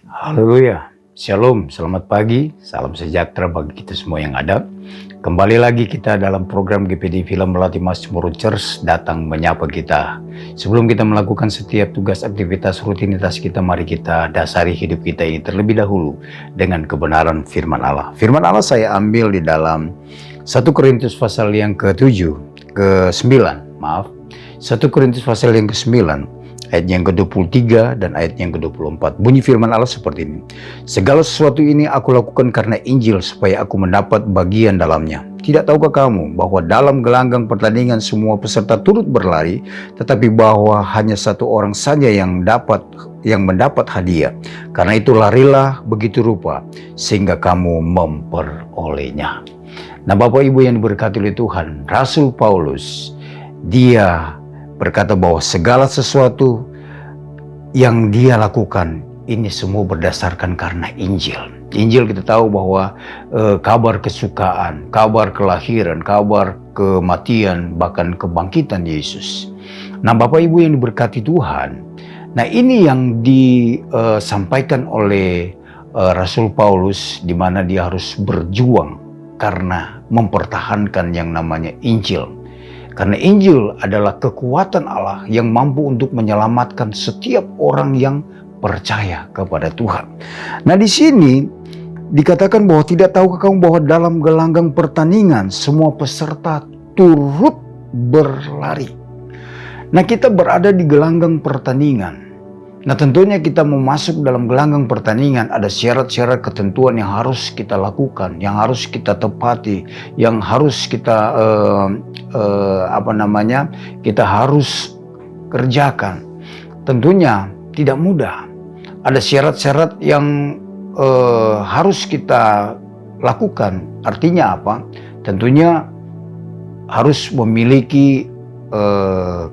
Haleluya, Shalom, selamat pagi, salam sejahtera bagi kita semua yang ada. Kembali lagi kita dalam program GPD Film Melatih Mazmur Church datang menyapa kita. Sebelum kita melakukan setiap tugas aktivitas rutinitas kita, mari kita dasari hidup kita ini terlebih dahulu dengan kebenaran firman Allah. Firman Allah saya ambil di dalam 1 Korintus pasal yang ke-9, 1 Korintus pasal yang ke-9, ayat yang ke-23 dan ayat yang ke-24. Bunyi firman Allah seperti ini. Segala sesuatu ini aku lakukan karena Injil, supaya aku mendapat bagian dalamnya. Tidak tahukah kamu bahwa dalam gelanggang pertandingan semua peserta turut berlari, tetapi bahwa hanya satu orang saja yang mendapat hadiah. Karena itu larilah begitu rupa, sehingga kamu memperolehnya. Nah, Bapak Ibu yang diberkati oleh Tuhan, Rasul Paulus, dia berkata bahwa segala sesuatu yang dia lakukan ini semua berdasarkan karena Injil. Injil kita tahu bahwa kabar kesukaan, kabar kelahiran, kabar kematian, bahkan kebangkitan Yesus. Nah, Bapak Ibu yang diberkati Tuhan, nah ini yang disampaikan oleh Rasul Paulus, di mana dia harus berjuang karena mempertahankan yang namanya Injil. Karena Injil adalah kekuatan Allah yang mampu untuk menyelamatkan setiap orang yang percaya kepada Tuhan. Nah, di sini dikatakan bahwa tidak tahukah kamu bahwa dalam gelanggang pertandingan semua peserta turut berlari. Nah, kita berada di gelanggang pertandingan. Nah, tentunya kita mau masuk dalam gelanggang pertandingan, ada syarat-syarat ketentuan yang harus kita lakukan, yang harus kita tepati, yang harus kita kita harus kerjakan. Tentunya tidak mudah. Ada syarat-syarat yang harus kita lakukan. Artinya apa? Tentunya harus memiliki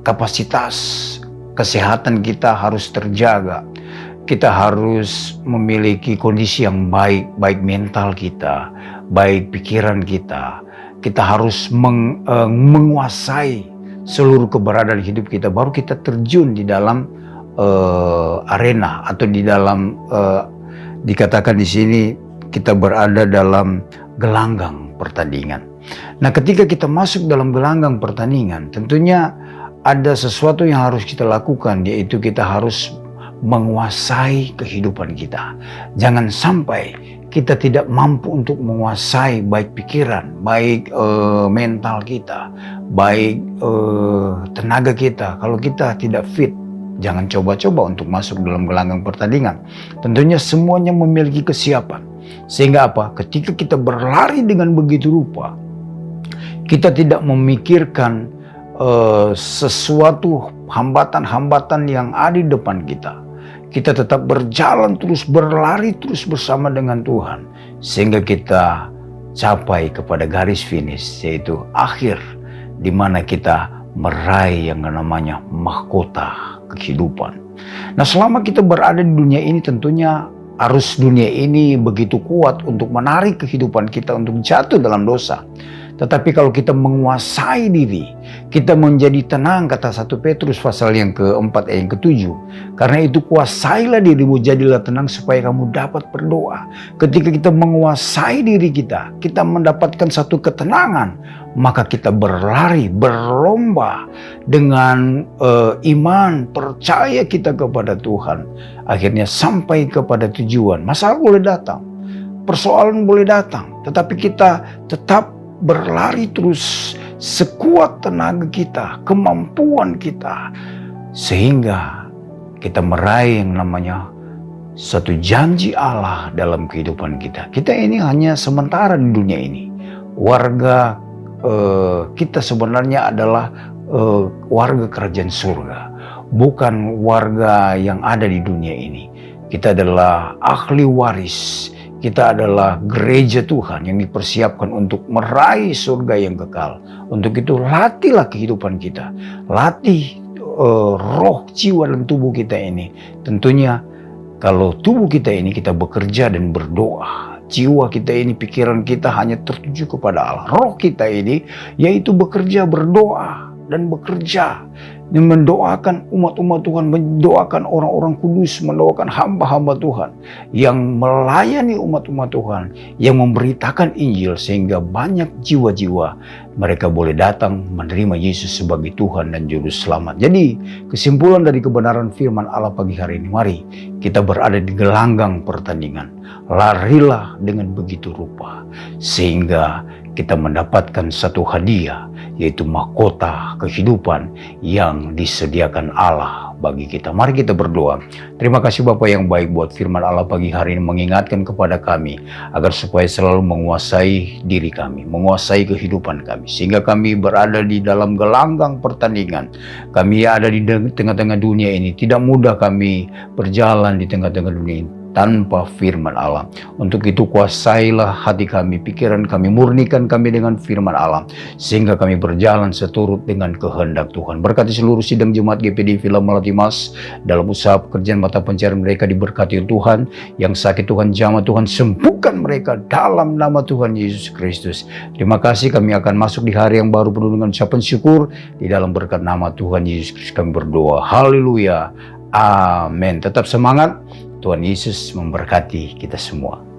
kapasitas. Kesehatan kita harus terjaga. Kita harus memiliki kondisi yang baik, baik mental kita, baik pikiran kita. Kita harus menguasai seluruh keberadaan hidup kita. Baru kita terjun di dalam arena atau di dalam dikatakan di sini kita berada dalam gelanggang pertandingan. Nah, ketika kita masuk dalam gelanggang pertandingan, tentunya ada sesuatu yang harus kita lakukan, yaitu kita harus menguasai kehidupan kita. Jangan sampai kita tidak mampu untuk menguasai baik pikiran, baik mental kita, baik tenaga kita. Kalau kita tidak fit, jangan coba-coba untuk masuk dalam gelanggang pertandingan. Tentunya semuanya memiliki kesiapan. Sehingga apa? Ketika kita berlari dengan begitu rupa, kita tidak memikirkan sesuatu hambatan-hambatan yang ada di depan kita. Kita tetap berjalan terus, berlari terus bersama dengan Tuhan, sehingga kita capai kepada garis finish, yaitu akhir, di mana kita meraih yang namanya mahkota kehidupan. Nah, selama kita berada di dunia ini, tentunya arus dunia ini begitu kuat untuk menarik kehidupan kita untuk jatuh dalam dosa. Tetapi kalau kita menguasai diri, kita menjadi tenang, kata 1 Petrus pasal yang ke-4 ayat yang ke-7. Karena itu kuasailah dirimu, jadilah tenang supaya kamu dapat berdoa. Ketika kita menguasai diri kita, kita mendapatkan satu ketenangan, maka kita berlari, berlomba dengan iman, percaya kita kepada Tuhan. Akhirnya sampai kepada tujuan. Masalah boleh datang, persoalan boleh datang, tetapi kita tetap berlari terus sekuat tenaga kita, kemampuan kita, sehingga kita meraih yang namanya satu janji Allah dalam kehidupan kita. Kita ini hanya sementara di dunia ini. Warga kita sebenarnya adalah warga kerajaan surga, bukan warga yang ada di dunia ini. Kita adalah ahli waris. Kita adalah gereja Tuhan yang dipersiapkan untuk meraih surga yang kekal. Untuk itu latihlah kehidupan kita. Latih roh, jiwa, dan tubuh kita ini. Tentunya kalau tubuh kita ini kita bekerja dan berdoa. Jiwa kita ini, pikiran kita hanya tertuju kepada Allah. Roh kita ini yaitu bekerja, berdoa, dan bekerja mendoakan umat-umat Tuhan, mendoakan orang-orang kudus, mendoakan hamba-hamba Tuhan yang melayani umat-umat Tuhan, yang memberitakan Injil sehingga banyak jiwa-jiwa mereka boleh datang menerima Yesus sebagai Tuhan dan Juru Selamat. Jadi kesimpulan dari kebenaran firman Allah pagi hari ini, mari kita berada di gelanggang pertandingan. Larilah dengan begitu rupa sehingga kita mendapatkan satu hadiah, yaitu mahkota kehidupan yang disediakan Allah bagi kita. Mari kita berdoa. Terima kasih Bapa yang baik buat firman Allah pagi hari ini mengingatkan kepada kami agar supaya selalu menguasai diri kami, menguasai kehidupan kami, sehingga kami berada di dalam gelanggang pertandingan. Kami ada di tengah-tengah dunia ini. Tidak mudah kami berjalan di tengah-tengah dunia ini tanpa firman Allah. Untuk itu kuasailah hati kami, pikiran kami, murnikan kami dengan firman Allah, sehingga kami berjalan seturut dengan kehendak Tuhan. Berkati seluruh sidang jemaat GPD Villa Melati Mas dalam usaha pekerjaan mata pencarian mereka, diberkati Tuhan. Yang sakit Tuhan jamah, Tuhan sembuhkan mereka dalam nama Tuhan Yesus Kristus. Terima kasih, kami akan masuk di hari yang baru penuh dengan ucapan syukur. Di dalam berkat nama Tuhan Yesus Kristus kami berdoa. Haleluya. Amin. Tetap semangat. Tuhan Yesus memberkati kita semua.